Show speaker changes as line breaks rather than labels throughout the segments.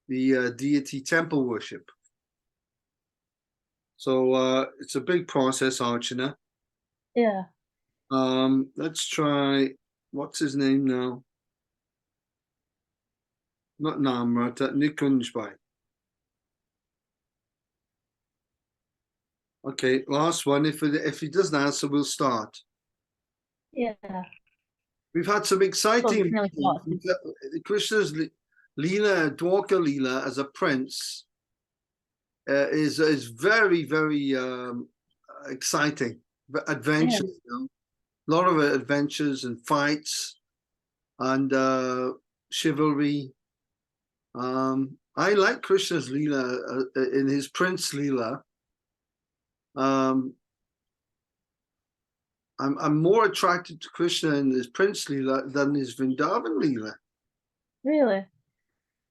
the deity temple worship. So it's a big process, Archana.
Yeah.
Let's try, what's his name now? Not Namrata, Nikunjbai. Okay, last one. If he doesn't answer, we'll start.
Yeah.
We've had some exciting Krishna's Leela, Dwarka Leela as a prince is very, very exciting. Adventure,
Yeah.
you know? A lot of adventures and fights and chivalry. I like Krishna's Leela in his Prince Leela. I'm more attracted to Krishna in his Prince Leela than his Vrindavan Leela.
Really?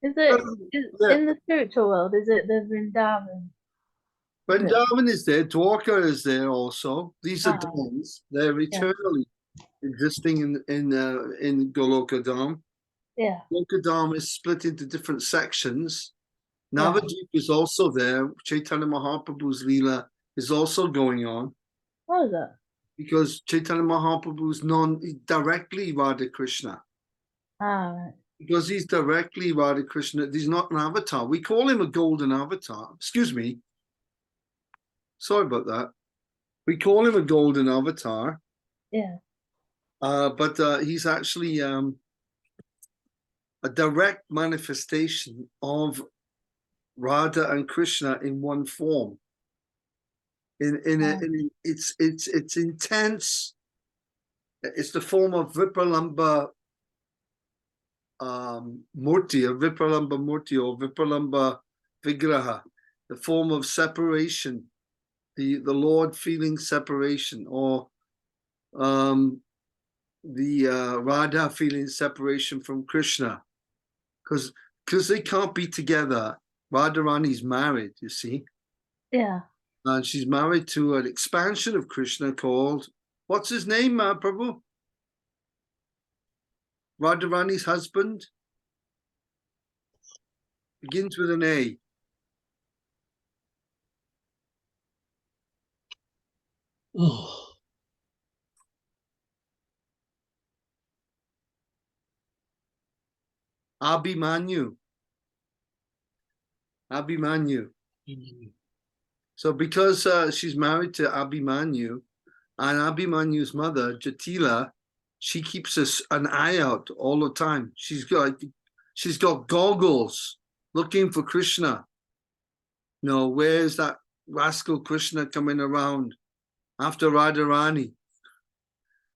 Is in the spiritual world? Is it the Vrindavan?
Vrindavan is there. Dwarka is there also. These are dams. They're eternally existing in Goloka Dham.
Yeah.
Goloka Dham is split into different sections. Navadvip is also there. Chaitanya Mahaprabhu's Leela is also going on.
What is that?
Because Chaitanya Mahaprabhu is non-directly Radha Krishna.
Right.
Because he's directly Radha Krishna. He's not an avatar. We call him a golden avatar. Excuse me. Sorry about that. We call him a golden avatar.
Yeah.
But he's actually a direct manifestation of Radha and Krishna in one form. It's intense. It's the form of Vipralamba Murti, or Vipralamba Murti, or Vipralamba Vigraha, the form of separation, the Lord feeling separation, or the Radha feeling separation from Krishna, because they can't be together. Radharani's married, you see.
Yeah.
And she's married to an expansion of Krishna called, what's his name, Prabhu? Radharani's husband begins with an A.
Oh.
Abhimanyu. So because she's married to Abhimanyu, and Abhimanyu's mother, Jatila, she keeps an eye out all the time. She's got goggles looking for Krishna. No, where's that rascal Krishna coming around after Radharani?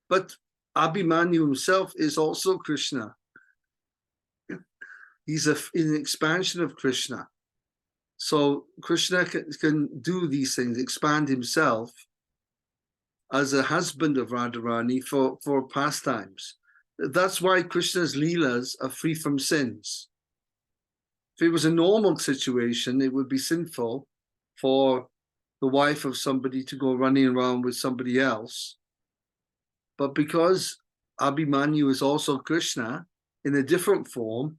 But Abhimanyu himself is also Krishna. He's an expansion of Krishna. So Krishna can do these things, expand himself as a husband of Radharani for pastimes. That's why Krishna's Leelas are free from sins. If it was a normal situation, it would be sinful for the wife of somebody to go running around with somebody else. But because Abhimanyu is also Krishna in a different form,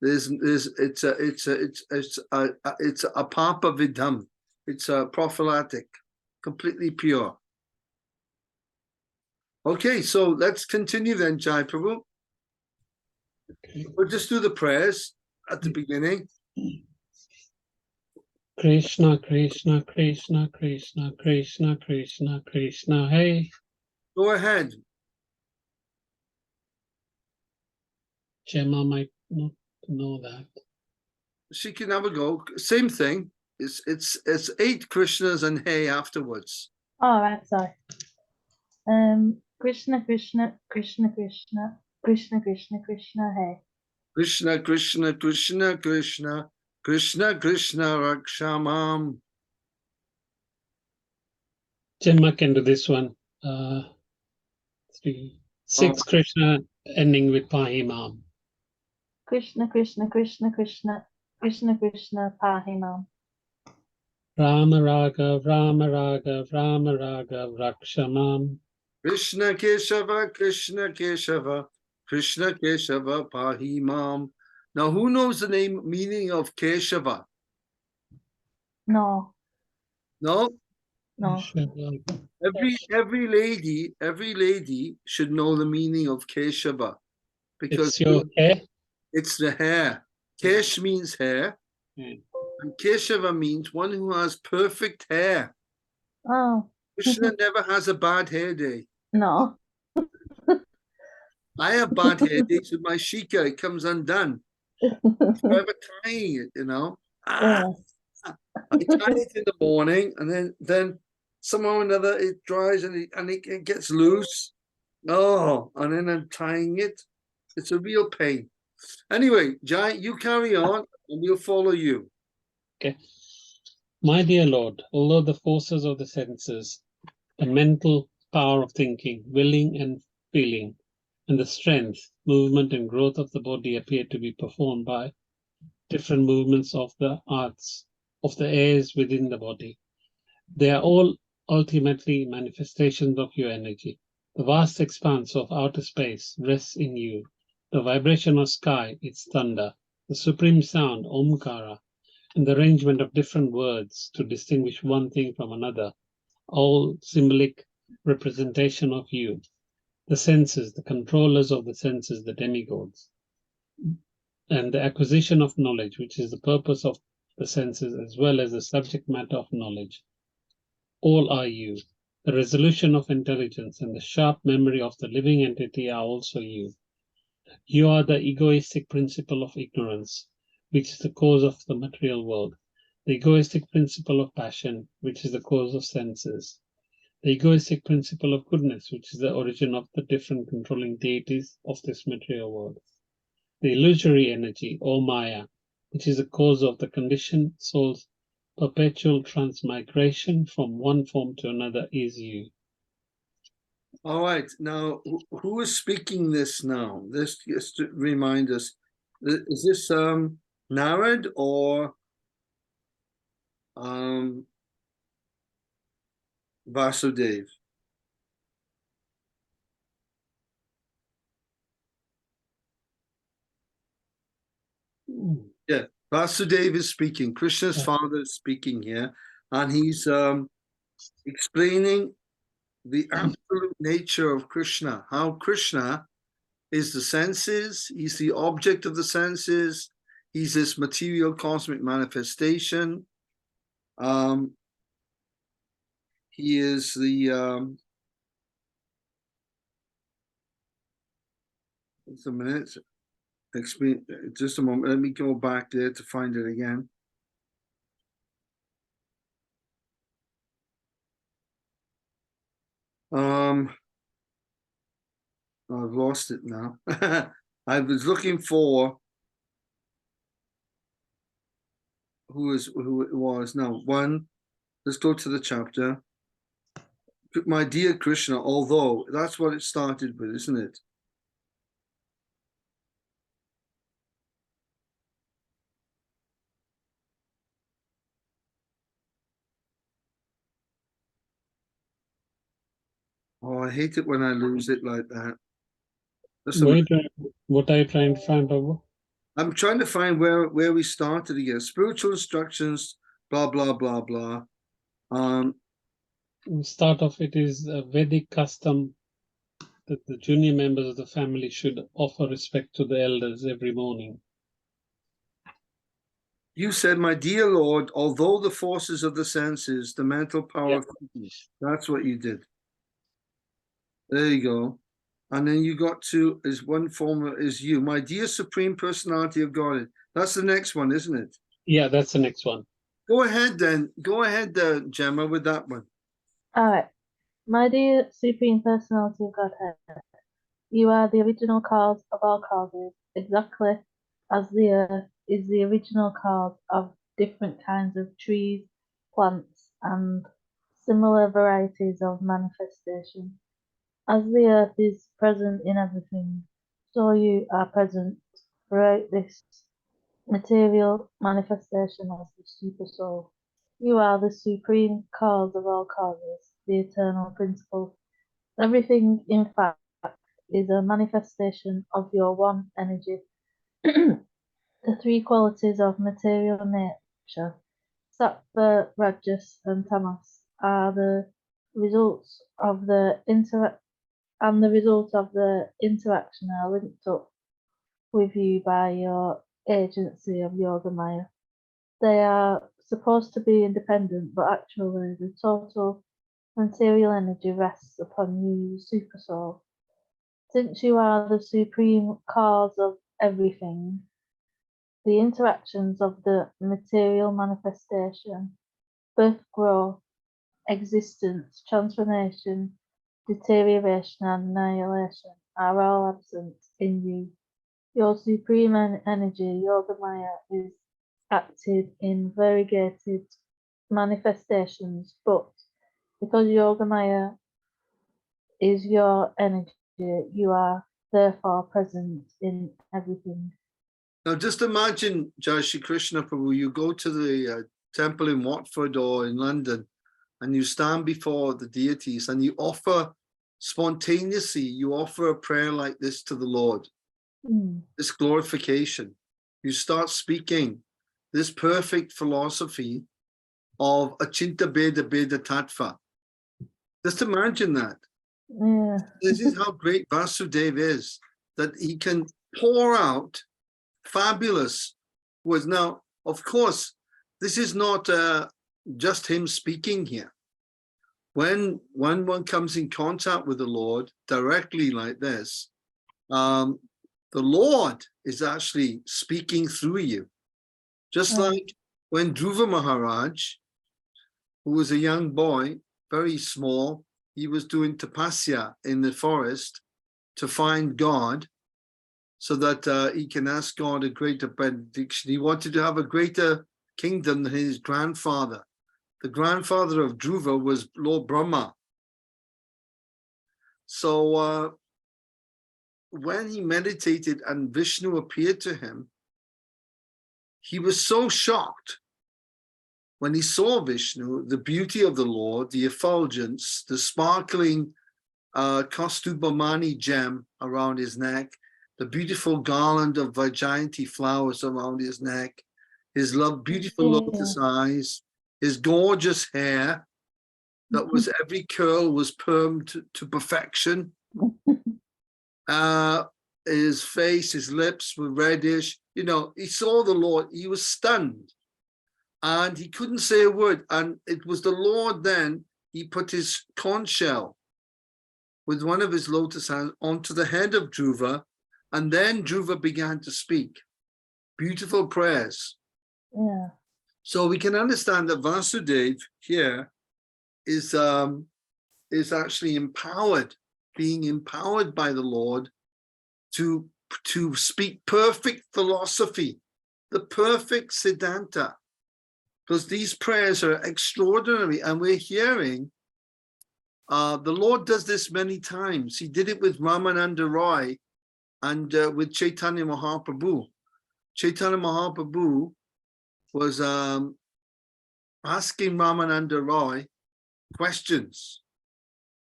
it's a papa vidham. It's a prophylactic, completely pure. Okay, so let's continue then, Jai Prabhu. Okay. We'll just do the prayers at the beginning.
Krishna, Krishna, Krishna, Krishna, Krishna, Krishna, Krishna, hey.
Go ahead.
Gemma might not know that.
She can have a go. Same thing. It's 8 Krishnas and hey afterwards.
All right, sorry. Krishna, Krishna, Krishna, Krishna, Krishna, Krishna, Krishna, hey.
Krishna, Krishna, Krishna, Krishna, Krishna, Krishna, Rakshamam.
Gemma can do this one. 6 Krishna ending with Pahimam.
Krishna, Krishna, Krishna, Krishna, Krishna, Krishna, Pahimam.
Rama Raga, Rama Raga, Rama Raga, Rakshamam.
Krishna Keshava, Krishna Keshava, Krishna Keshava, Pahimam. Now, who knows the meaning of Keshava?
No,
No?
no.
Every lady should know the meaning of Keshava because
It's your hair.
it's the hair. Kesh means hair,
Mm.
and Keshava means one who has perfect hair.
Oh,
Krishna never has a bad hair day.
no.
I have bad hair days with my shika. It comes undone. Forever tying it, you know.
Yeah.
I tie it in the morning, and then somehow or another it dries and it gets loose. Oh, and then I'm tying it. It's a real pain. Anyway, Jai, you carry on, and we'll follow you.
Okay. My dear Lord, although the forces of the senses, the mental power of thinking, willing and feeling, and the strength, movement, and growth of the body appear to be performed by different movements of the arts, of the airs within the body, they are all ultimately manifestations of your energy. The vast expanse of outer space rests in you. The vibration of sky, its thunder, the supreme sound, Omkara, and the arrangement of different words to distinguish one thing from another, all symbolic representation of you. The senses, the controllers of the senses, the demigods, and the acquisition of knowledge, which is the purpose of the senses as well as the subject matter of knowledge. All are you. The resolution of intelligence and the sharp memory of the living entity are also you. You are the egoistic principle of ignorance, which is the cause of the material world. The egoistic principle of passion, which is the cause of senses. The egoistic principle of goodness, which is the origin of the different controlling deities of this material world. The illusory energy, or Maya, which is the cause of the conditioned soul's perpetual transmigration from one form to another, is you.
All right. Now, who is speaking this now? This just to remind us. Is this Narad or Vasudev? Yeah, Vasudev is speaking. Krishna's father is speaking here, and he's explaining the absolute nature of Krishna, how Krishna is the senses, he's the object of the senses, he's this material cosmic manifestation. He is the just a minute. Just a moment. Let me go back there to find it again. I've lost it now. I was looking for who it was. Now, one, let's go to the chapter. My dear Krishna, although that's what it started with, isn't it? Oh, I hate it when I lose it like that.
What are you trying to find out?
I'm trying to find where we started again. Spiritual instructions, blah blah blah blah.
Start off, it is a Vedic custom that the junior members of the family should offer respect to the elders every morning.
You said, my dear Lord, although the forces of the senses, the mental power of thinking, that's what you did. There you go. And then you got to, is one form is you, my dear Supreme Personality of God. That's the next one, isn't it?
Yeah, that's the next one.
Go ahead then. Go ahead, Gemma, with that one.
All right. My dear Supreme Personality of Godhead, you are the original cause of all causes, exactly as the earth is the original cause of different kinds of trees, plants, and similar varieties of manifestation. As the earth is present in everything, so you are present throughout this material manifestation as the super soul. You are the supreme cause of all causes, the eternal principle. Everything, in fact, is a manifestation of your one energy. The three qualities of material nature, sattva, rajas, and tamas, are the results of the interaction are linked up with you by your agency of Yoga Maya. They are supposed to be independent, but actually the total material energy rests upon you, the super soul. Since you are the supreme cause of everything, the interactions of the material manifestation, birth, growth, existence, transformation, deterioration, and annihilation are all absent in you. Your supreme energy, Yoga Maya, is active in variegated manifestations, but because Yoga Maya is your energy, you are therefore present in everything.
Now, just imagine, Jai Shri Krishna Prabhu, you go to the temple in Watford or in London, and you stand before the deities and you offer spontaneously, you offer a prayer like this to the Lord, this glorification. You start speaking this perfect philosophy of Achinta Beda Beda Tattva. Just imagine that.
Yeah.
This is how great Vasudeva is, that he can pour out fabulous words. Now, of course, this is not just him speaking here. When one comes in contact with the Lord directly like this, the Lord is actually speaking through you. Just like when Dhruva Maharaj, who was a young boy, very small, he was doing tapasya in the forest to find God so that he can ask God a greater benediction. He wanted to have a greater kingdom than his grandfather. The grandfather of Dhruva was Lord Brahma. So when he meditated and Vishnu appeared to him, he was so shocked when he saw Vishnu, the beauty of the Lord, the effulgence, the sparkling Kastubamani gem around his neck, the beautiful garland of Vaijayanti flowers around his neck, his beautiful lotus eyes, his gorgeous hair, that was every curl was permed to perfection. His face, his lips were reddish. You know, he saw the Lord, he was stunned. And he couldn't say a word. And it was the Lord then, he put his conch shell with one of his lotus hands onto the head of Dhruva. And then Dhruva began to speak beautiful prayers.
Yeah.
So we can understand that Vasudeva here is actually empowered, being empowered by the Lord to speak perfect philosophy, the perfect Siddhanta. Because these prayers are extraordinary, and we're hearing the Lord does this many times. He did it with Ramananda Roy and with Chaitanya Mahaprabhu. Chaitanya Mahaprabhu was asking Ramananda Roy questions,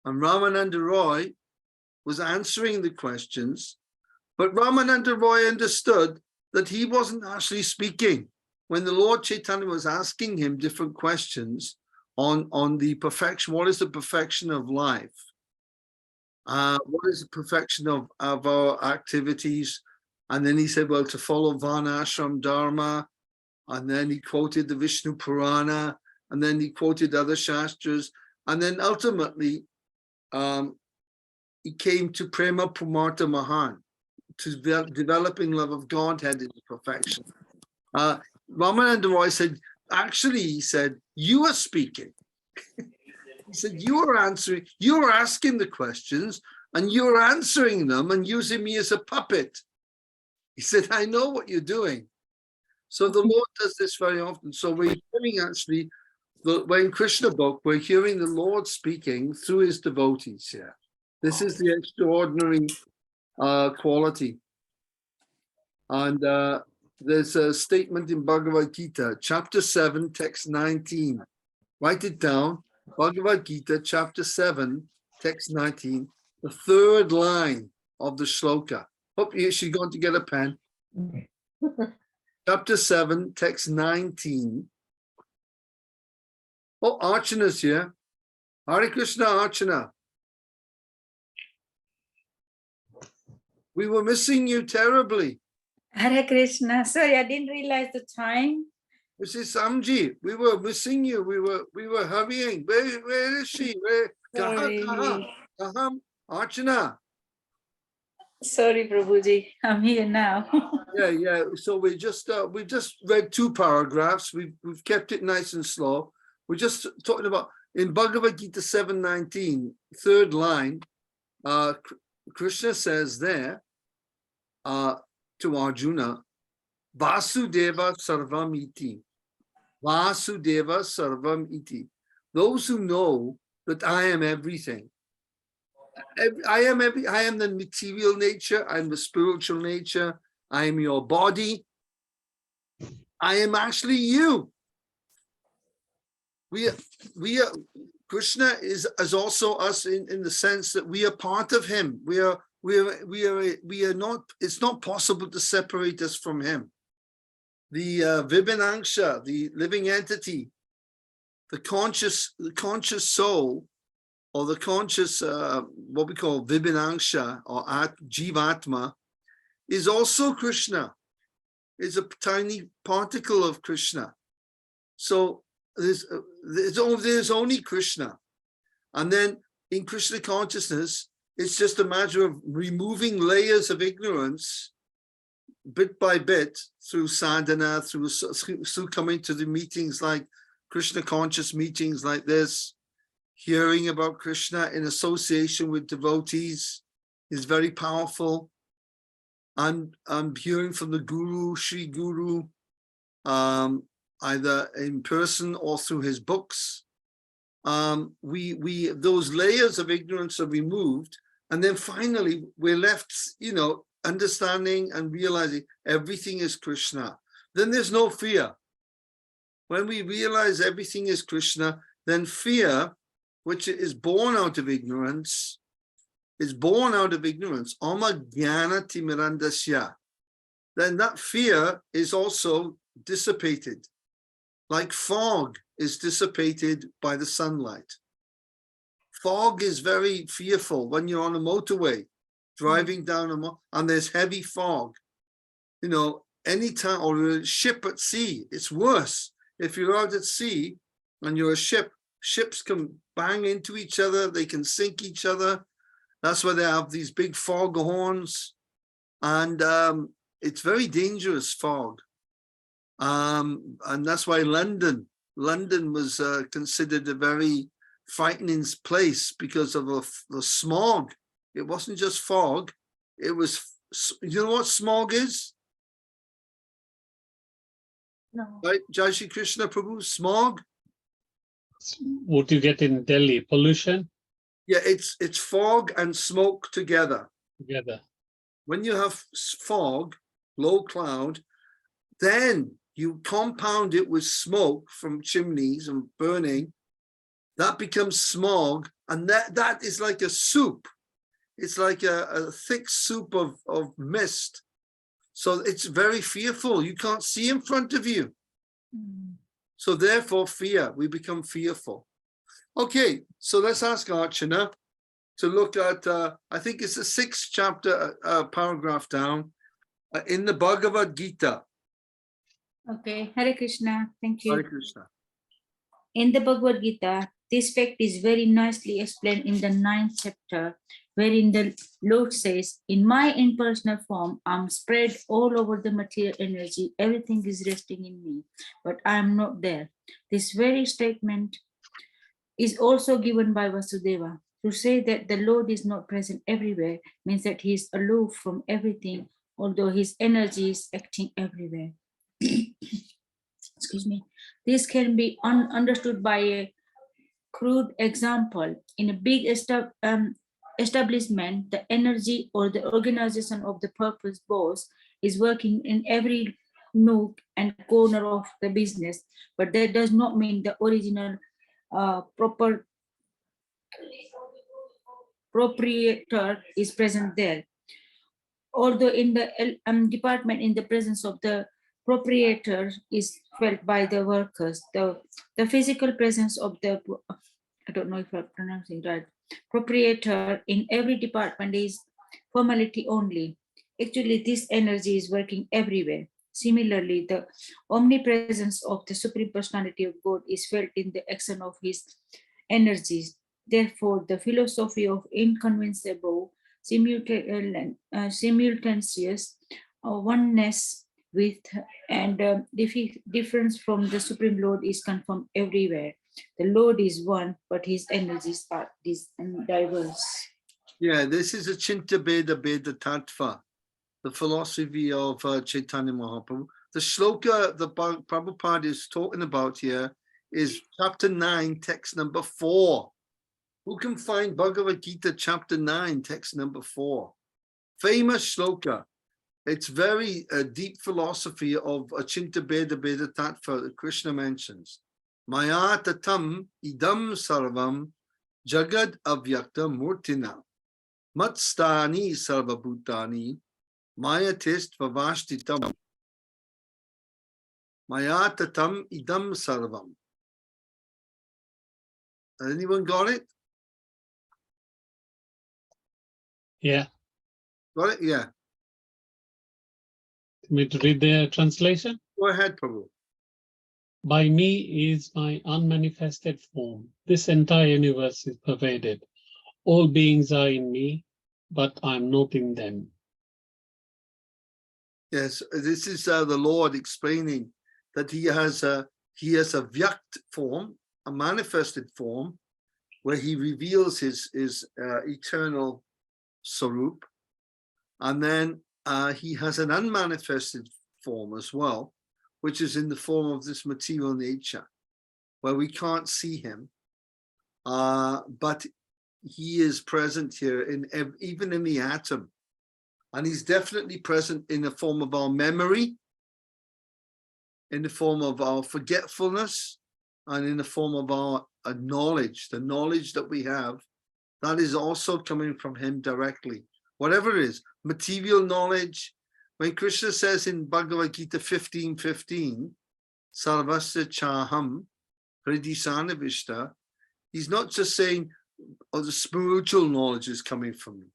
and Ramananda Roy was answering the questions, but Ramananda Roy understood that he wasn't actually speaking. When the Lord Chaitanya was asking him different questions on the perfection, what is the perfection of life? What is the perfection of our activities? And then he said, well, to follow Varnashram Dharma. And then he quoted the Vishnu Purana, and then he quoted other Shastras. And then ultimately, he came to Prema Pumarta Mahan, to developing love of Godhead into perfection. Ramananda Roy said, actually, he said, you are speaking. He said, you are answering, you are asking the questions, and you are answering them and using me as a puppet. He said, I know what you're doing. So the Lord does this very often. So we're hearing actually, when Krishna book, we're hearing the Lord speaking through his devotees here. This is the extraordinary quality. And there's a statement in Bhagavad Gita, chapter 7, text 19. Write it down. Bhagavad Gita, chapter 7, text 19, the third line of the shloka. Hope she's going to get a pen. chapter 7, text 19. Oh, Archana's here. Hare Krishna, Archana. We were missing you terribly.
Hare Krishna. Sorry, I didn't realize the time.
This is Samji. We were missing you. We were hurrying. Where is she? Where?
Sorry.
Kaham, Archana.
Sorry, Prabhuji. I'm here now.
Yeah. So we just read 2 paragraphs. We've kept it nice and slow. We're just talking about in Bhagavad Gita 7:19, 3rd line. Krishna says there to Arjuna, Vasudeva Sarvam Iti. Vasudeva Sarvam Iti. Those who know that I am everything. I am the material nature, I'm the spiritual nature, I am your body. I am actually you. We are Krishna is also us in the sense that we are part of him. We are not, it's not possible to separate us from him. The Vibhinangsha, the living entity, the conscious soul, or the conscious, what we call Vibhinangsha or Jivatma, is also Krishna. Is a tiny particle of Krishna. So there's only Krishna. And then in Krishna consciousness, it's just a matter of removing layers of ignorance bit by bit through sadhana, through coming to the meetings like Krishna conscious meetings like this, hearing about Krishna in association with devotees is very powerful. And I'm hearing from the Guru, Sri Guru, either in person or through his books. Those layers of ignorance are removed, and then finally we're left, understanding and realizing everything is Krishna. Then there's no fear. When we realize everything is Krishna, then fear, which is born out of ignorance, Oma Jnana Timirandasya. Then that fear is also dissipated, like fog is dissipated by the sunlight. Fog is very fearful when you're on a motorway, driving down and there's heavy fog. Anytime, or a ship at sea, it's worse. If you're out at sea and you're a ship, ships can bang into each other, they can sink each other. That's why they have these big fog horns. And it's very dangerous fog. And that's why London was considered a very frightening place because of the smog. It wasn't just fog. It was, you know what smog is?
No.
Right, Jai Shri Krishna Prabhu, smog?
What you get in Delhi, pollution?
Yeah, it's fog and smoke together. When you have fog, low cloud, then you compound it with smoke from chimneys and burning, that becomes smog, and that is like a soup. It's like a thick soup of mist. So it's very fearful. You can't see in front of you. So therefore fear, we become fearful. Okay, so let's ask Archana to look at, I think it's the 6th chapter, paragraph down, in the Bhagavad Gita.
Okay, Hare Krishna. Thank you.
Hare Krishna.
In the Bhagavad Gita, this fact is very nicely explained in the 9th chapter, wherein the Lord says, in my impersonal form, I'm spread all over the material energy. Everything is resting in me, but I am not there. This very statement is also given by Vasudeva. To say that the Lord is not present everywhere means that he is aloof from everything, although his energy is acting everywhere. Excuse me. This can be understood by a crude example. In a big establishment, the energy or the organization of the purpose boss is working in every nook and corner of the business, but that does not mean the original proprietor is present there. Although in the department, in the presence of the proprietor is felt by the workers. The physical presence of the, I don't know if I'm pronouncing right, proprietor in every department is formality only. Actually, this energy is working everywhere. Similarly, the omnipresence of the Supreme Personality of God is felt in the action of his energies. Therefore, the philosophy of inconceivable simultaneous oneness with and difference from the Supreme Lord is confirmed everywhere. The Lord is one, but his energies are diverse.
Yeah, this is a Chinta Beda Beda Tattva, the philosophy of Chaitanya Mahaprabhu. The shloka the Prabhupada is talking about here is chapter 9, text number 4. Who can find Bhagavad Gita chapter 9, text number 4? Famous shloka. It's very deep philosophy of Achinta Beda Beda Tattva that Krishna mentions. Maya tatam idam sarvam jagad avyakta murtina matstani sarvabhutani mayatist vavashtitam. Maya tatam idam sarvam. Anyone got it?
Yeah.
Got it? Yeah.
Me to read the translation?
Go ahead, Prabhu.
By me is my unmanifested form. This entire universe is pervaded. All beings are in me, but I'm not in them.
Yes, this is the Lord explaining that he has a vyakt form, a manifested form, where he reveals his eternal sarup, and then he has an unmanifested form as well, which is in the form of this material nature, where we can't see him, but he is present here even in the atom. And he's definitely present in the form of our memory, in the form of our forgetfulness, and in the form of our knowledge. The knowledge that we have, that is also coming from him directly. Whatever it is, material knowledge. When Krishna says in Bhagavad Gita 15:15, Sarvasya Chaham Hridisana, he's not just saying, oh, the spiritual knowledge is coming from me.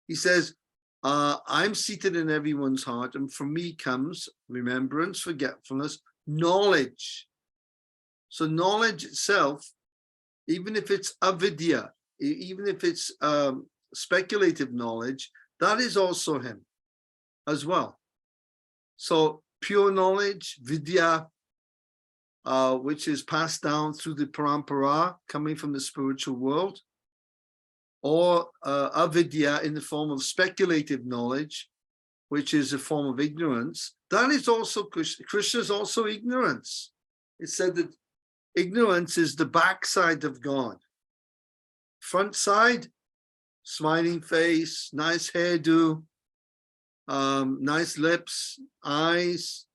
He says, I'm seated in everyone's heart, and from me comes remembrance, forgetfulness, knowledge. So knowledge itself, even if it's avidya, even if it's speculative knowledge, that is also him as well. So pure knowledge, vidya, which is passed down through the parampara, coming from the spiritual world, or avidya in the form of speculative knowledge, which is a form of ignorance. That is also Krishna. Krishna is also ignorance. It said that ignorance is the backside of God. Front side, smiling face, nice hairdo, nice lips, eyes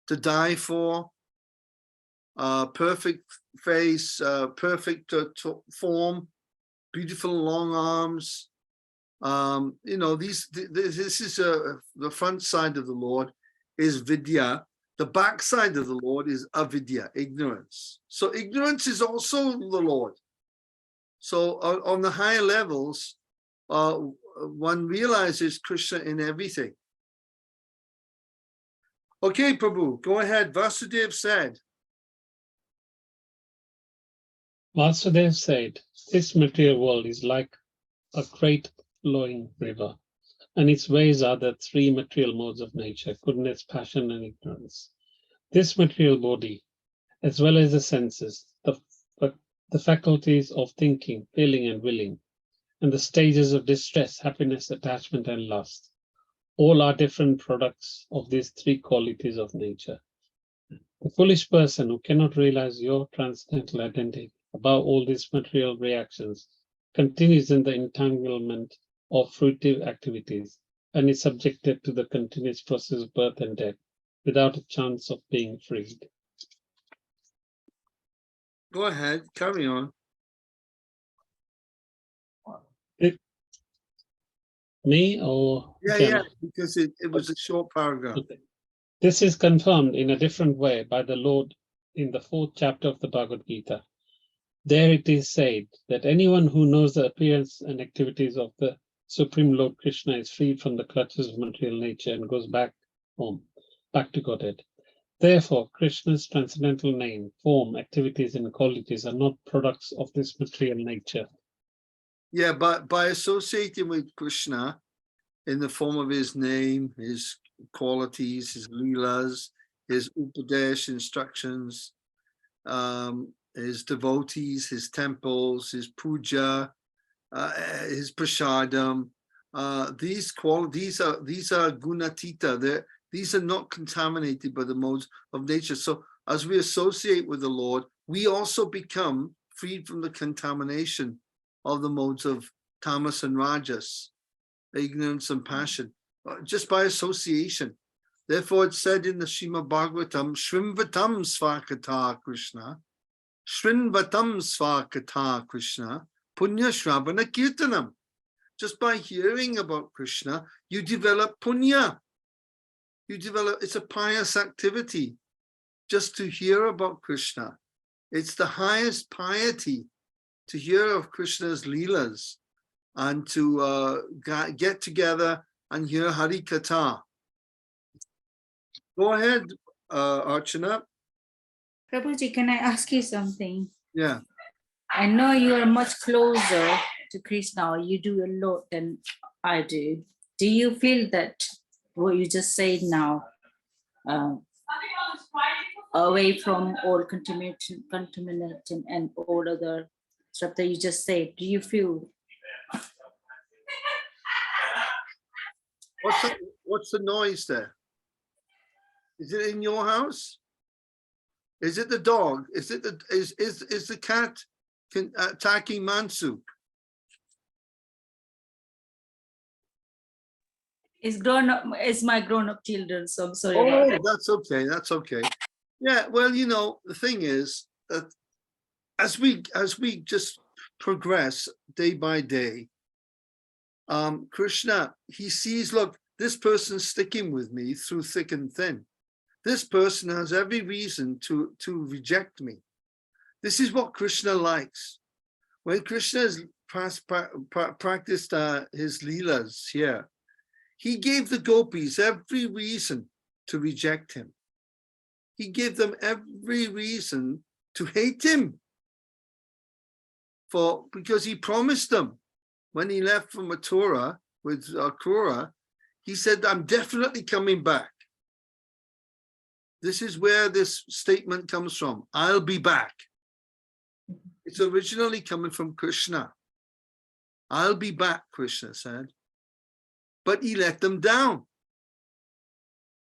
to die for, perfect face, perfect form, beautiful long arms. This is the front side of the Lord is vidya. The back side of the Lord is avidya, ignorance. So ignorance is also the Lord. So on the higher levels, one realizes Krishna in everything. Okay, Prabhu, go ahead. Vasudev said.
Vasudev said, this material world is like a great flowing river, and its waves are the three material modes of nature, goodness, passion, and ignorance. This material body, as well as the senses, the faculties of thinking, feeling, and willing, and the stages of distress, happiness, attachment, and lust, all are different products of these three qualities of nature. The foolish person who cannot realize your transcendental identity above all these material reactions continues in the entanglement of fruitive activities and is subjected to the continuous process of birth and death without a chance of being freed.
Go ahead, carry on.
Me or
Yeah,
Gemma?
because it was a short paragraph.
Okay. This is confirmed in a different way by the Lord in the 4th chapter of the Bhagavad Gita. There it is said that anyone who knows the appearance and activities of the Supreme Lord Krishna is freed from the clutches of material nature and goes back home, back to Godhead. Therefore, Krishna's transcendental name, form, activities, and qualities are not products of this material nature.
Yeah, but by associating with Krishna in the form of his name, his qualities, his leelas, his upadesh instructions, his devotees, his temples, his puja, his prasadam. These are gunatita. These are not contaminated by the modes of nature. So as we associate with the Lord, we also become freed from the contamination of the modes of tamas and rajas, ignorance and passion, just by association. Therefore, it's said in the Srimad Bhagavatam, Shrinvatam Svakata Krishna, Shrinvatam Svakata Krishna, Punya Shravana Kirtanam. Just by hearing about Krishna, you develop punya. It's a pious activity just to hear about Krishna. It's the highest piety to hear of Krishna's leelas and to get together and hear Hari Katha. Go ahead, Archana.
Prabhuji, can I ask you something?
Yeah.
I know you are much closer to Krishna, or you do a lot than I do. Do you feel that what you just said now, away from all contamination and all other stuff that you just said, do you feel?
What's the noise there? Is it in your house? Is it the dog? Is it is the cat attacking Mansu?
It's my grown-up children, so I'm sorry.
Oh, that's okay. That's okay. Yeah. Well, you know, the thing is that as we just progress day by day, Krishna, he sees, look, this person's sticking with me through thick and thin. This person has every reason to reject me. This is what Krishna likes. When Krishna has practiced his leelas here, he gave the gopis every reason to reject him. He gave them every reason to hate him, because he promised them when he left from Mathura with Krura, he said, I'm definitely coming back. This is where this statement comes from. I'll be back. It's originally coming from Krishna. I'll be back, Krishna said. But he let them down.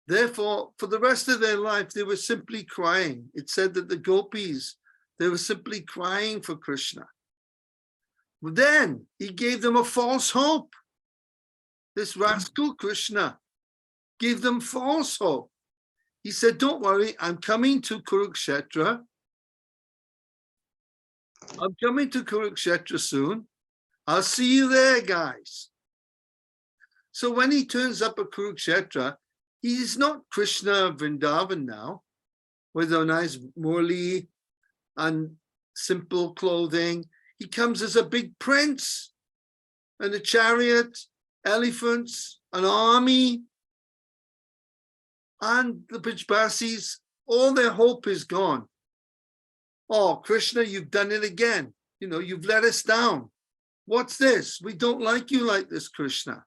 Therefore, for the rest of their life, they were simply crying. It said that the gopis, they were simply crying for Krishna. But then he gave them a false hope. This rascal Krishna gave them false hope. He said, don't worry, I'm coming to Kurukshetra. I'm coming to Kurukshetra soon. I'll see you there, guys. So when he turns up at Kurukshetra, he's not Krishna Vrindavan now, with a nice murli and simple clothing. He comes as a big prince, and a chariot, elephants, an army, and the Brajbasis, all their hope is gone. Oh, Krishna, you've done it again. You know, you've let us down. What's this? We don't like you like this, Krishna.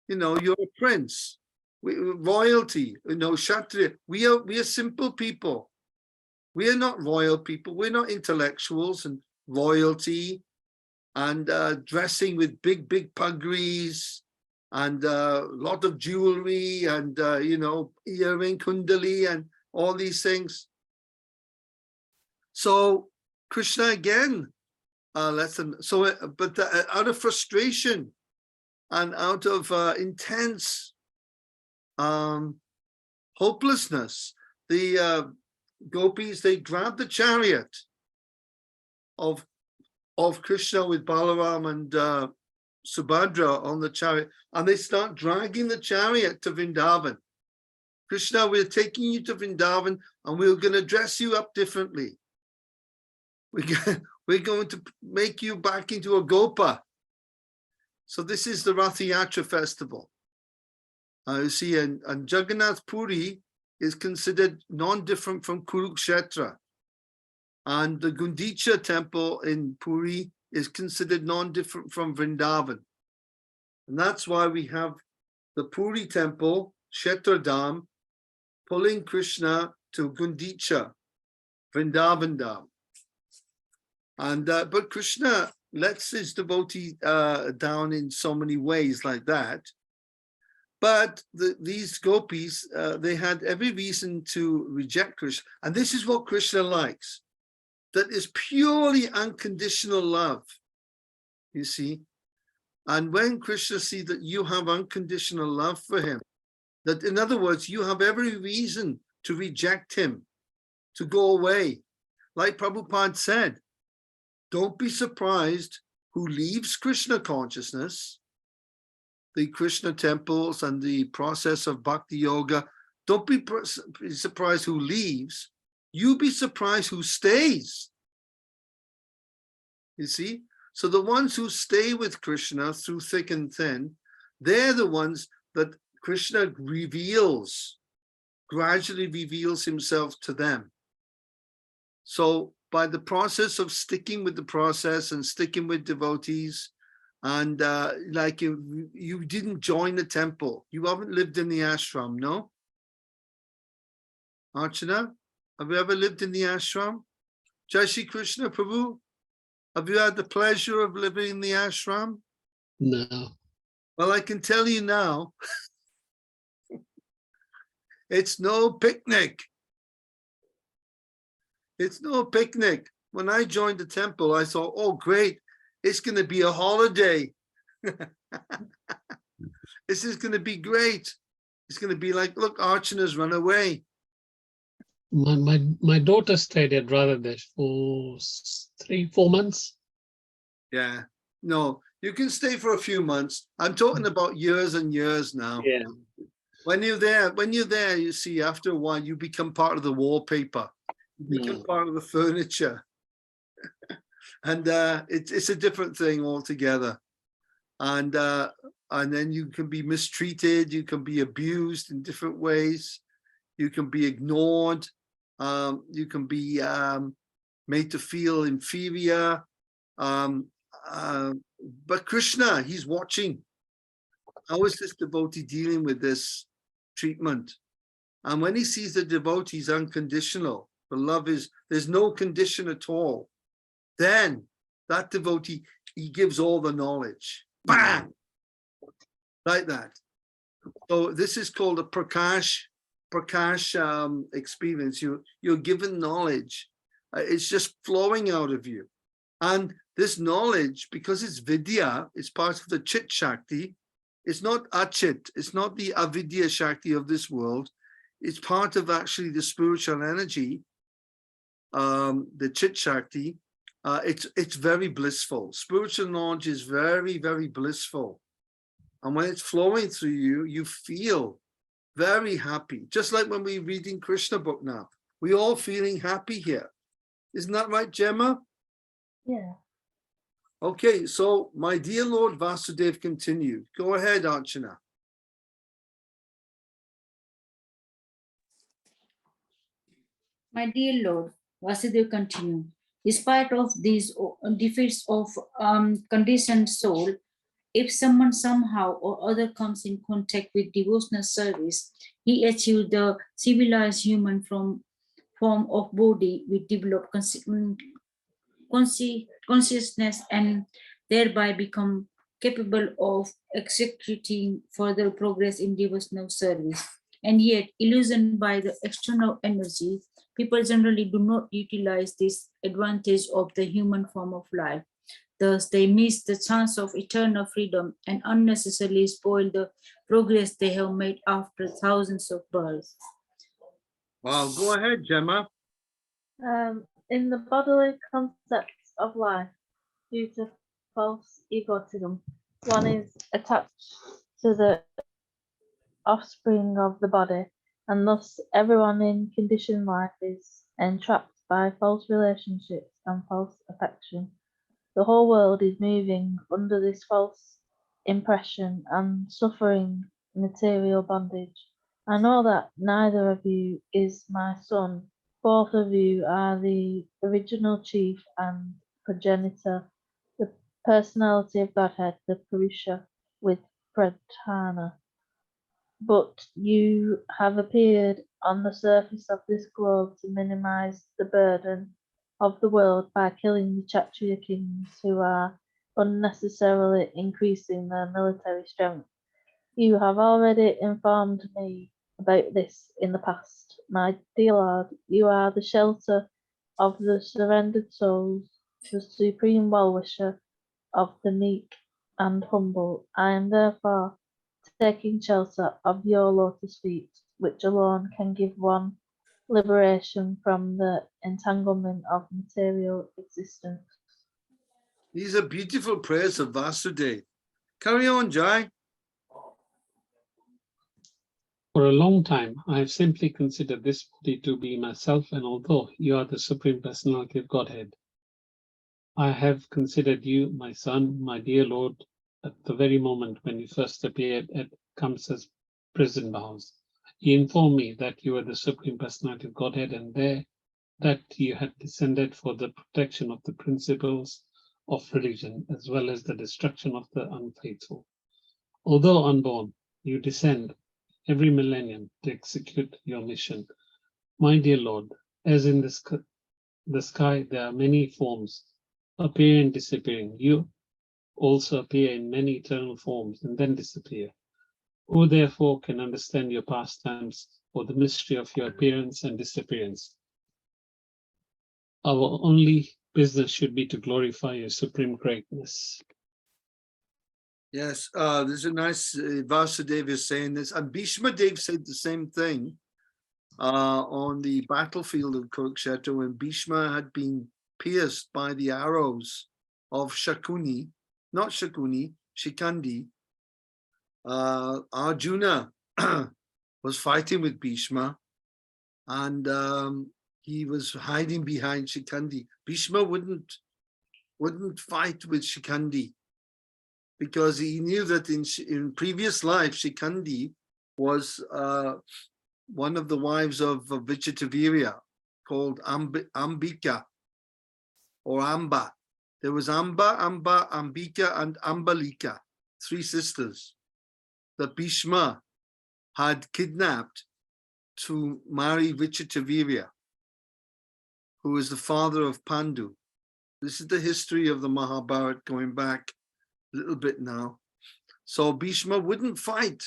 You know, you're a prince. Royalty, you know, Kshatriya. We are simple people. We are not royal people. We're not intellectuals and royalty and dressing with big puggaries and a lot of jewelry and, you know, earring, kundali and all these things. So Krishna again lets them, but out of frustration and out of intense hopelessness, the gopis, they grab the chariot of Krishna with Balaram and Subhadra on the chariot, and they start dragging the chariot to Vrindavan. Krishna, we're taking you to Vrindavan and we're going to dress you up differently. We're going to make you back into a gopa. So this is the Rath Yatra festival. You see, and Jagannath Puri is considered non-different from Kurukshetra. And the Gundicha temple in Puri is considered non-different from Vrindavan. And that's why we have the Puri temple, Kshetradam, pulling Krishna to Gundicha, Vrindavan Dham. And but Krishna lets his devotee down in so many ways like that. But these gopis, they had every reason to reject Krishna. And this is what Krishna likes. That is purely unconditional love, you see. And when Krishna sees that you have unconditional love for him, that in other words, you have every reason to reject him, to go away. Like Prabhupada said, don't be surprised who leaves Krishna consciousness, the Krishna temples and the process of bhakti yoga. Don't be surprised who leaves. You be surprised who stays. You see? So the ones who stay with Krishna through thick and thin, they're the ones that Krishna gradually reveals himself to them. So by the process of sticking with the process and sticking with devotees, and like you didn't join the temple, you haven't lived in the ashram, no? Archana, have you ever lived in the ashram? Jai Shri Krishna Prabhu, have you had the pleasure of living in the ashram?
No.
Well, I can tell you now, it's no picnic. It's no picnic. When I joined the temple, I thought, oh, great, it's going to be a holiday. This is going to be great. It's going to be like, look, Archana's run away.
My daughter stayed at Radhadesh for 3-4 months.
Yeah, no, you can stay for a few months. I'm talking about years and years now.
Yeah.
When you're there, you see, after a while, you become part of the wallpaper. You become part of the furniture. And it's a different thing altogether. And then you can be mistreated, you can be abused in different ways, you can be ignored, you can be made to feel inferior. But Krishna, he's watching. How is this devotee dealing with this treatment? And when he sees the devotee is unconditional, the love is, there's no condition at all, then that devotee, he gives all the knowledge. Bang! Like that. So this is called a prakash experience. You're given knowledge. It's just flowing out of you. And this knowledge, because it's vidya, it's part of the chit shakti. It's not achit. It's not the avidya shakti of this world. It's part of actually the spiritual energy, the chit shakti. It's very blissful. Spiritual knowledge is very, very blissful. And when it's flowing through you, you feel very happy. Just like when we're reading Krishna book now. We're all feeling happy here. Isn't that right, Gemma?
Yeah.
Okay, so my dear Lord Vasudev continued. Go ahead, Archana.
My dear Lord, Vasudeva continued, despite of these defeats of conditioned soul, if someone somehow or other comes in contact with devotional service, he achieves the civilized human form of body with developed consciousness and thereby become capable of executing further progress in devotional service. And yet, illusioned by the external energy, people generally do not utilize this advantage of the human form of life. Thus, they miss the chance of eternal freedom and unnecessarily spoil the progress they have made after thousands of births.
Wow, go ahead, Gemma.
In the bodily concepts of life, due to false egotism, one is attached to the offspring of the body and thus everyone in conditioned life is entrapped by false relationships and false affection. The whole world is moving under this false impression and suffering material bondage. I know that neither of you is my son. Both of you are the original chief and progenitor, the personality of Godhead, the Purusha with Pradhana. But you have appeared on the surface of this globe to minimize the burden of the world by killing the Kshatriya kings who are unnecessarily increasing their military strength. You have already informed me about this in the past. My dear Lord, you are the shelter of the surrendered souls, the supreme well-wisher of the meek and humble. I am therefore taking shelter of your lotus feet, which alone can give one liberation from the entanglement of material existence.
These are beautiful prayers of Vasudeva. Carry on, Jai.
For a long time, I have simply considered this body to be myself, and although you are the Supreme Personality of Godhead, I have considered you, my son, my dear Lord, at the very moment when you first appeared at Kamsa's prison bars. He informed me that you were the Supreme Personality of Godhead, and there that you had descended for the protection of the principles of religion, as well as the destruction of the unfaithful. Although unborn, you descend every millennium to execute your mission. My dear Lord, as in the sky there are many forms, appearing and disappearing. You also appear in many eternal forms and then disappear. Who therefore can understand your pastimes or the mystery of your appearance and disappearance? Our only business should be to glorify your supreme greatness.
Yes, there's a nice Vasudeva is saying this, and Bhishma Dev said the same thing on the battlefield of Kurukshetra when Bhishma had been pierced by the arrows of Shakuni, not Shakuni, Shikandi. Arjuna was fighting with Bhishma, and he was hiding behind Shikandi. Bhishma wouldn't fight with Shikandi because he knew that in previous life Shikandi was one of the wives of Vichitavirya called Ambika or Amba. There was Amba, Ambika, and Ambalika, three sisters that Bhishma had kidnapped to marry Vichitavirya, who is the father of Pandu. This is the history of the Mahabharata going back a little bit now. So Bhishma wouldn't fight.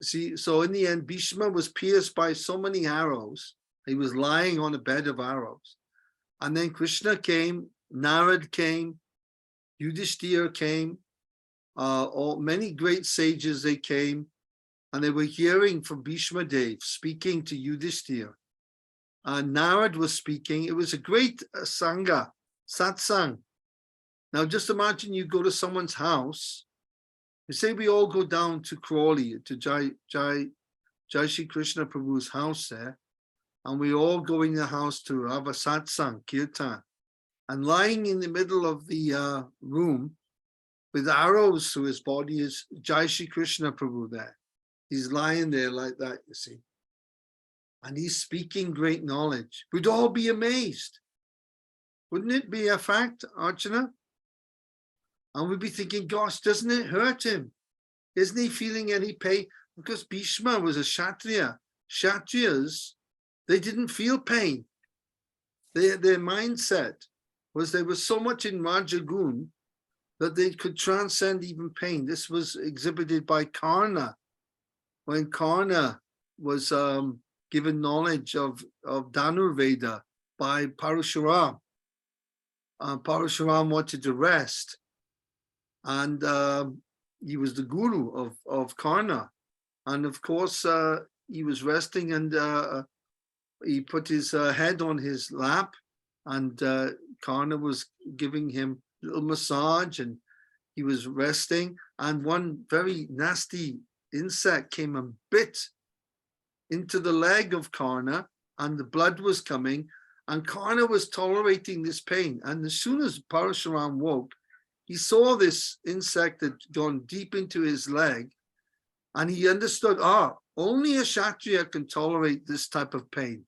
See, so in the end, Bhishma was pierced by so many arrows. He was lying on a bed of arrows. And then Krishna came, Narad came, Yudhishthira came, many great sages, they came, and they were hearing from Bhishma Dev, speaking to Yudhishthira. And Narad was speaking. It was a great sangha, satsang. Now just imagine you go to someone's house. You say we all go down to Crawley, to Jai Shri Krishna Prabhu's house there, and we all go in the house to have a satsang, kirtan. And lying in the middle of the room with arrows through his body is Jai Shri Krishna Prabhu there. He's lying there like that, you see. And he's speaking great knowledge. We'd all be amazed. Wouldn't it be a fact, Archana? And we'd be thinking, gosh, doesn't it hurt him? Isn't he feeling any pain? Because Bhishma was a Kshatriya. Kshatriyas, they didn't feel pain. Their mindset was they were so much in Rajagun that they could transcend even pain. This was exhibited by Karna. When Karna was given knowledge of Dhanurveda by Parashuram. Parashuram wanted to rest, and he was the guru of Karna. And of course, he was resting, and he put his head on his lap, and Karna was giving him a little massage, and he was resting, and one very nasty insect came and bit into the leg of Karna, and the blood was coming, and Karna was tolerating this pain. And as soon as Parashuram woke, he saw this insect had gone deep into his leg, and he understood, only a Kshatriya can tolerate this type of pain.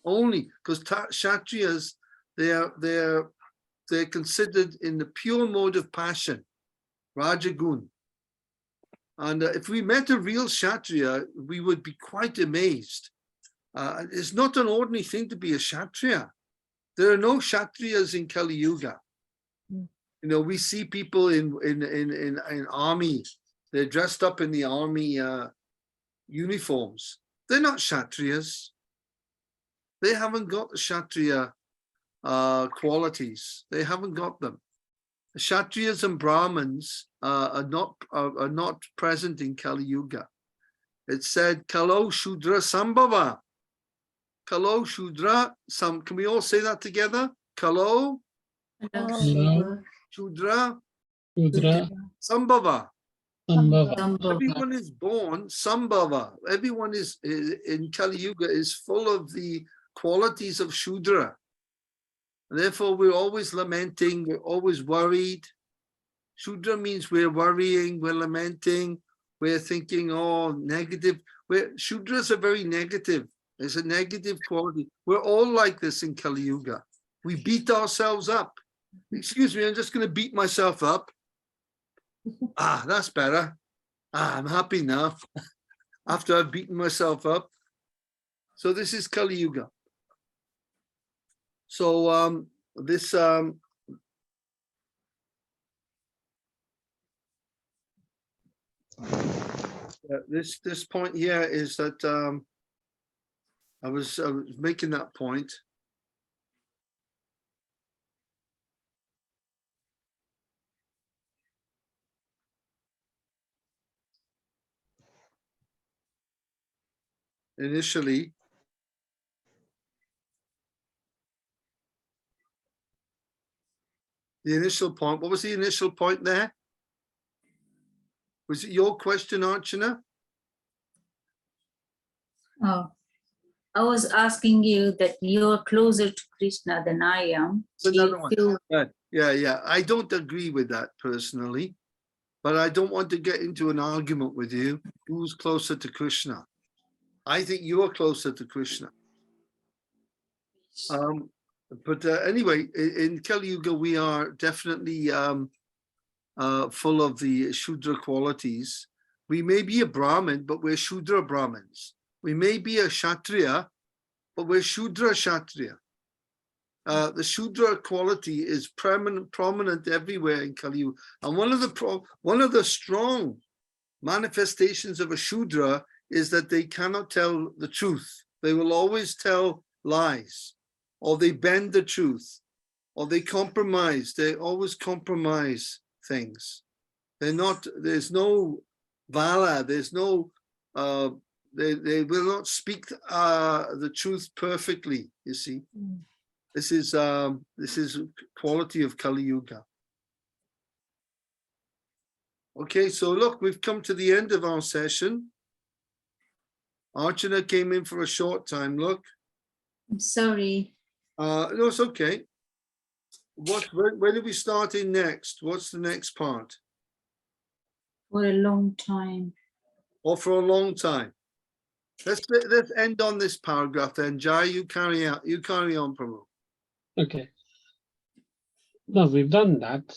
Only because Kshatriyas, they're considered in the pure mode of passion, Rajagun. And if we met a real Kshatriya, we would be quite amazed. It's not an ordinary thing to be a Kshatriya. There are no Kshatriyas in Kali Yuga. You know, we see people in army, they're dressed up in the army uniforms. They're not Kshatriyas. They haven't got the Kshatriya qualities. They haven't got them. The Kshatriyas and Brahmins are not present in Kali Yuga. It said, Kalo Shudra Sambhava. Kalo Shudra Sam. Can we all say that together? Kalo
Hello,
Shudra
Udra,
Sambhava.
Sambhava.
Everyone is born Sambhava. Everyone is in Kali Yuga is full of the qualities of Shudra. And therefore, we're always lamenting, we're always worried. Shudra means we're worrying, we're lamenting, we're thinking, negative. Shudras are very negative. It's a negative quality. We're all like this in Kali Yuga. We beat ourselves up. Excuse me, I'm just going to beat myself up. That's better. I'm happy now after I've beaten myself up. So this is Kali Yuga. So this point here is that I was making that point. Initially, the initial point, what was the initial point there? Was it your question, Archana?
Oh, I was asking you that you're closer to Krishna than I am.
That's another one.
Feel...
Yeah. I don't agree with that personally, but I don't want to get into an argument with you. Who's closer to Krishna? I think you are closer to Krishna. But anyway, in Kali Yuga, we are definitely full of the Shudra qualities. We may be a Brahmin, but we're Shudra Brahmins. We may be a Kshatriya, but we're Shudra Kshatriya. The Shudra quality is prominent everywhere in Kali Yuga. And one of the strong manifestations of a Shudra is that they cannot tell the truth. They will always tell lies, or they bend the truth, or they compromise. They always compromise things. There's no vala, there's no, they will not speak the truth perfectly, you see. This is quality of Kali Yuga. Okay, so look, we've come to the end of our session. Archana came in for a short time, look.
I'm sorry.
No, it's okay. Where do we start in next? What's the next part?
For a long time.
Or for a long time? Let's end on this paragraph then. Jai, you carry on, Prabhu.
Okay. No, we've done that.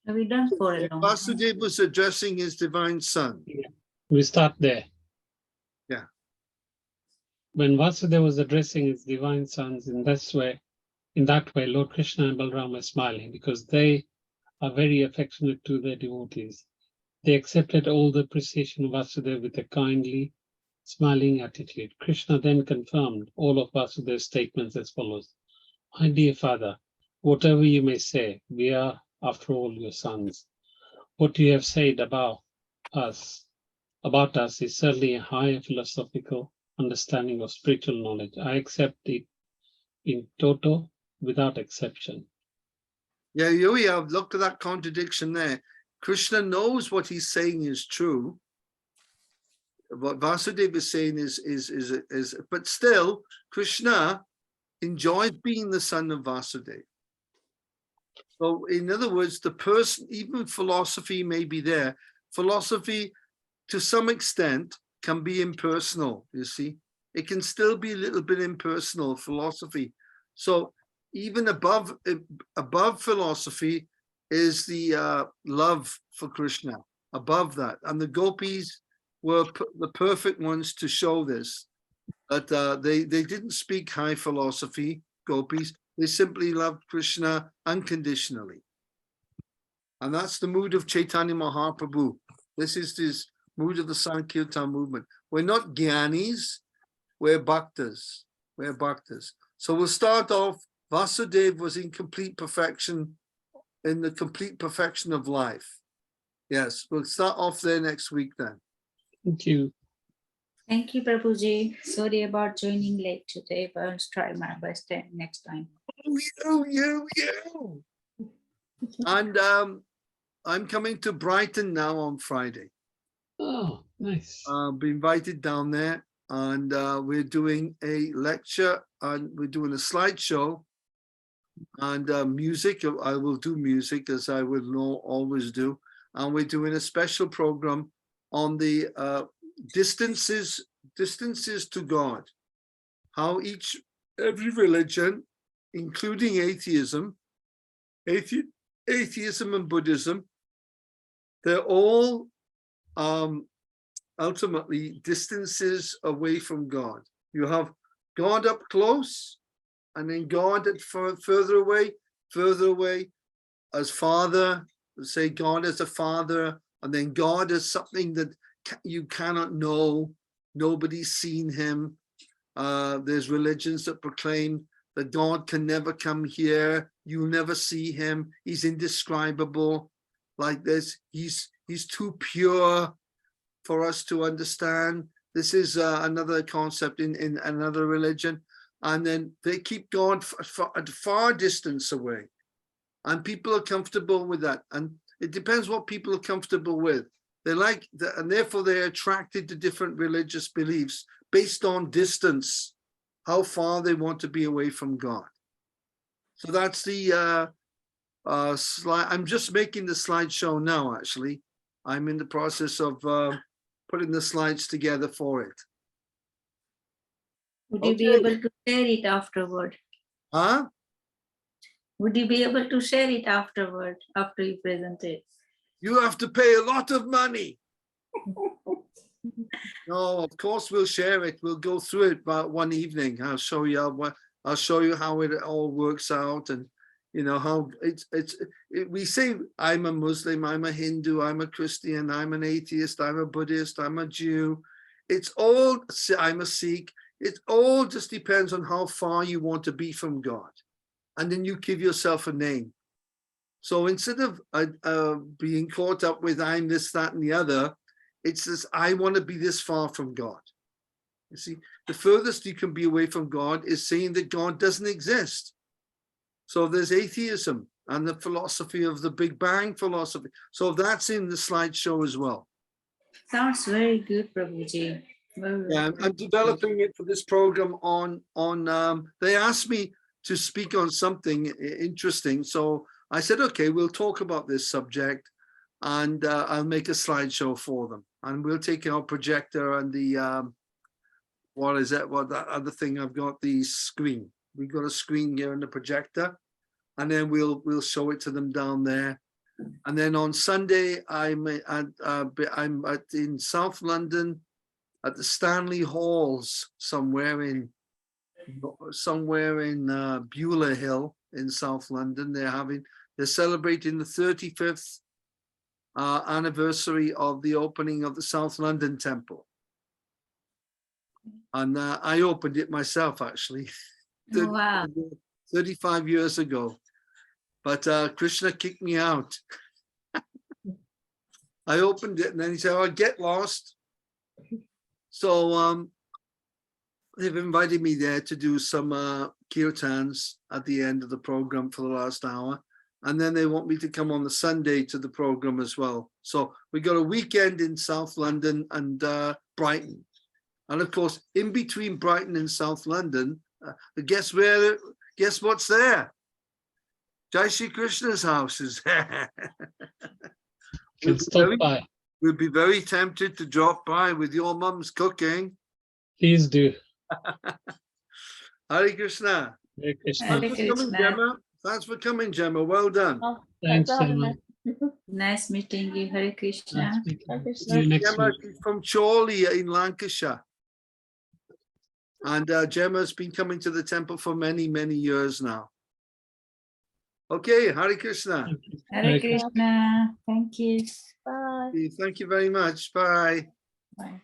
Have we done for a long time?
Vasudeva was addressing his divine son.
Yeah. We start there.
Yeah.
When Vasudeva was addressing his divine sons in that way, Lord Krishna and Balaram were smiling because they are very affectionate to their devotees. They accepted all the appreciation of Vasudeva with a kindly, smiling attitude. Krishna then confirmed all of Vasudeva's statements as follows. My dear father, whatever you may say, we are, after all, your sons. What you have said about us is certainly a higher philosophical understanding of spiritual knowledge. I accept it in toto, without exception.
Yeah, you have looked at that contradiction there. Krishna knows what he's saying is true, what Vasudeva is saying is, but still, Krishna enjoys being the son of Vasudeva. So in other words, the person, even philosophy may be there. Philosophy, to some extent, can be impersonal, you see. It can still be a little bit impersonal, philosophy. So even above philosophy is the love for Krishna, above that. And the gopis were the perfect ones to show this. But they didn't speak high philosophy, gopis. They simply loved Krishna unconditionally. And that's the mood of Chaitanya Mahaprabhu. This is this mood of the Sankirtan movement. We're not Gyanis, we're Bhaktas. We're Bhaktas. So we'll start off, Vasudeva was in complete perfection, in the complete perfection of life. Yes, we'll start off there next week then.
Thank you.
Thank you, Prabhuji. Sorry about joining late today, but I'll try my best next time.
You. And I'm coming to Brighton now on Friday.
Oh, nice.
Been invited down there, and we're doing a lecture, and we're doing a slideshow and music. I will do music as I will always do, and we're doing a special program on the distances to God. How every religion, including atheism and Buddhism, they're all ultimately distances away from God. You have God up close, and then God at further away as Father. Say God as a Father, and then God as something that you cannot know. Nobody's seen him. There's religions that proclaim that God can never come here. You'll never see him. He's indescribable. Like this, he's too pure for us to understand. This is another concept in another religion. And then they keep God at far distance away. And people are comfortable with that. And it depends what people are comfortable with. They like that, and therefore they're attracted to different religious beliefs based on distance, how far they want to be away from God. So that's the slide. I'm just making the slideshow now, actually. I'm in the process of putting the slides together for it.
Would you be able to share it afterward?
Huh?
Would you be able to share it afterward, after you present it?
You have to pay a lot of money. No, of course we'll share it. We'll go through it about one evening. I'll show you how it all works out, and you know how we say I'm a Muslim, I'm a Hindu, I'm a Christian, I'm an atheist, I'm a Buddhist, I'm a Jew. It's all, I'm a Sikh. It all just depends on how far you want to be from God, and then you give yourself a name. So instead of being caught up with I'm this, that, and the other, it's this, I want to be this far from God. You see, the furthest you can be away from God is saying that God doesn't exist. So there's atheism and the philosophy of the Big Bang philosophy. So that's in the slideshow as well.
Sounds very good, Prabhuji.
Yeah, I'm developing it for this program on they asked me to speak on something interesting. So I said, okay, we'll talk about this subject, and I'll make a slideshow for them. And we'll take our projector and the, what is that? What that other thing? I've got the screen. We've got a screen here in the projector, and then we'll show it to them down there. And then on Sunday, I'm in South London at the Stanley Halls somewhere in Beulah Hill in South London. They're celebrating the 35th anniversary of the opening of the South London Temple. And I opened it myself, actually.
Oh, wow.
35 years ago. But Krishna kicked me out. I opened it, and then he said, oh, get lost. So they've invited me there to do some kirtans at the end of the program for the last hour. And then they want me to come on the Sunday to the program as well. So we got a weekend in South London, and Brighton. And of course, in between Brighton and South London, guess what's there? Jai Shri Krishna's house is there.
Can stop by.
We'll be very tempted to drop by with your mum's cooking.
Please do.
Hare Krishna.
Hare Krishna.
Hare
Thanks for coming,
Krishna.
Gemma. Thanks for coming, Gemma. Well done.
Oh,
Thanks,
for having
Gemma.
me.
Nice meeting you. Hare Krishna.
Nice meeting
Hare
you.
Krishna.
See you next
Gemma
week.
is from Chorley in Lancashire. And Gemma's been coming to the temple for many, many years now. Okay, Hare Krishna.
Thank you.
Hare Krishna. Thank you.
Bye.
Thank you very much. Bye.
Bye.